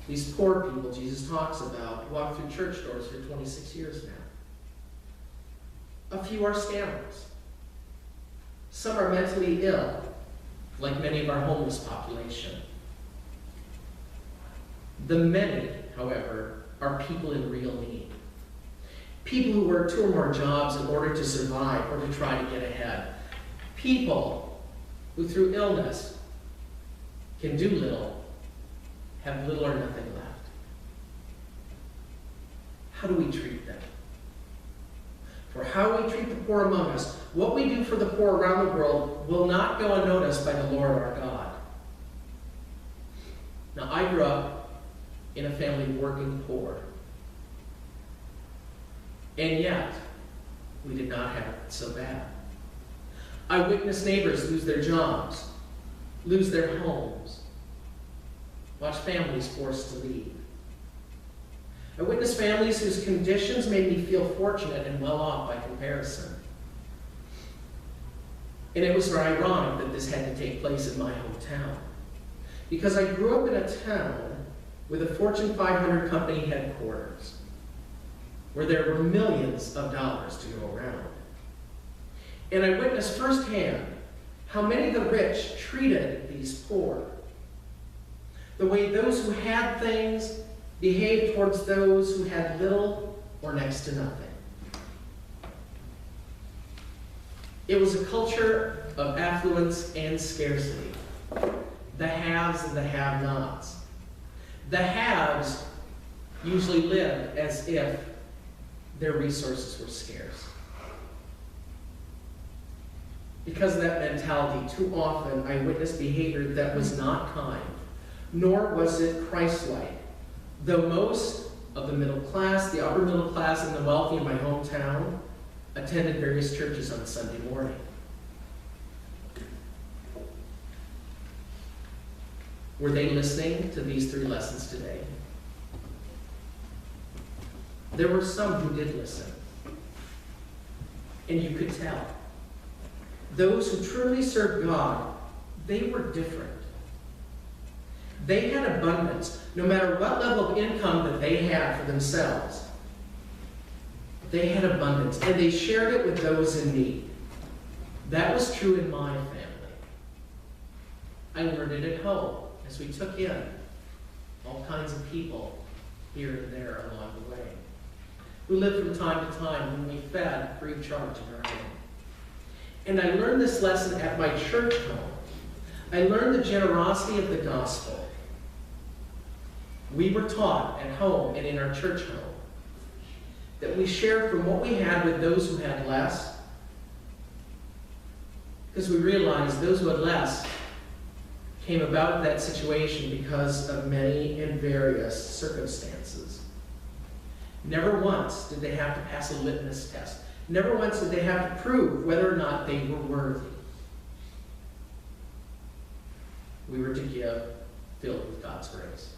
These poor people Jesus talks about walk through church doors for 26 years now. A few are scammers. Some are mentally ill, like many of our homeless population. The many, however, are people in real need. People who work 2 or more jobs in order to survive or to try to get ahead. People who through illness can do little, have little or nothing left. How do we treat them? For how we treat the poor among us, what we do for the poor around the world will not go unnoticed by the Lord our God. Now, I grew up in a family of working poor. And yet, we did not have it so bad. I witnessed neighbors lose their jobs, lose their homes, watch families forced to leave. I witnessed families whose conditions made me feel fortunate and well off by comparison. And it was ironic that this had to take place in my hometown, because I grew up in a town with a Fortune 500 company headquarters, where there were millions of dollars to go around. And I witnessed firsthand how many of the rich treated these poor, the way those who had things behaved towards those who had little or next to nothing. It was a culture of affluence and scarcity, the haves and the have-nots. The haves usually lived as if their resources were scarce. Because of that mentality, too often I witnessed behavior that was not kind, nor was it Christ-like. Though most of the middle class, the upper middle class, and the wealthy in my hometown attended various churches on Sunday morning. Were they listening to these 3 lessons today? There were some who did listen. And you could tell. Those who truly served God, they were different. They had abundance, no matter what level of income that they had for themselves. They had abundance, and they shared it with those in need. That was true in my family. I learned it at home as we took in all kinds of people here and there along the way, who lived from time to time when we fed free of charge in our home. And I learned this lesson at my church home. I learned the generosity of the gospel. We were taught at home and in our church home that we shared from what we had with those who had less, because we realized those who had less came about that situation because of many and various circumstances. Never once did they have to pass a litmus test. Never once did they have to prove whether or not they were worthy. We were to give filled with God's grace.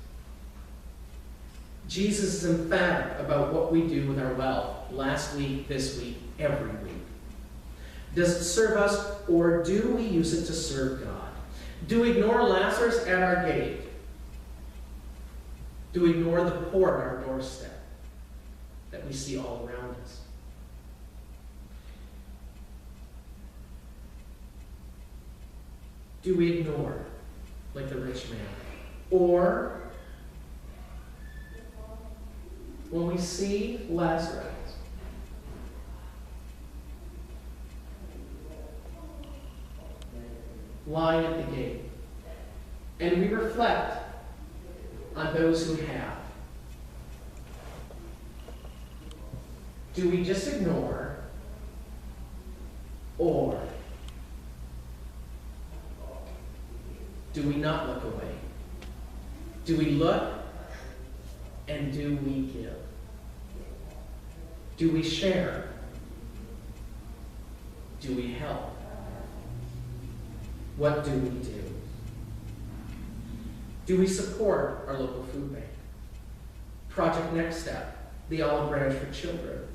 Jesus is emphatic about what we do with our wealth last week, this week, every week. Does it serve us, or do we use it to serve God? Do we ignore Lazarus at our gate? Do we ignore the poor at our doorstep that we see all around us? Do we ignore, like the rich man? Or, when we see Lazarus, lying at the gate, and we reflect on those who have, do we just ignore, or do we not look away? Do we look, and do we give? Do we share? Do we help? What do we do? Do we support our local food bank? Project Next Step, the Olive Branch for Children,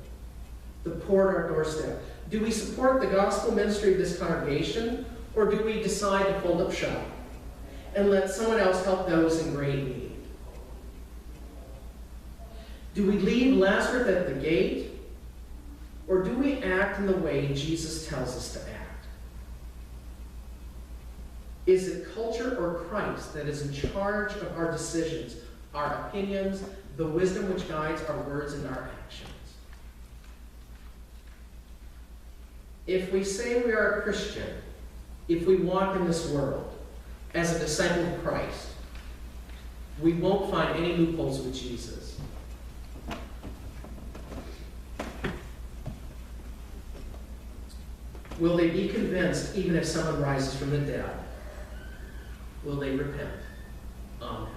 the poor at our doorstep? Do we support the gospel ministry of this congregation, or do we decide to fold up shop and let someone else help those in great need? Do we leave Lazarus at the gate? Or do we act in the way Jesus tells us to act? Is it culture or Christ that is in charge of our decisions, our opinions, the wisdom which guides our words and our actions? If we say we are a Christian, if we walk in this world as a disciple of Christ, we won't find any loopholes with Jesus. Will they be convinced even if someone rises from the dead? Will they repent? Amen.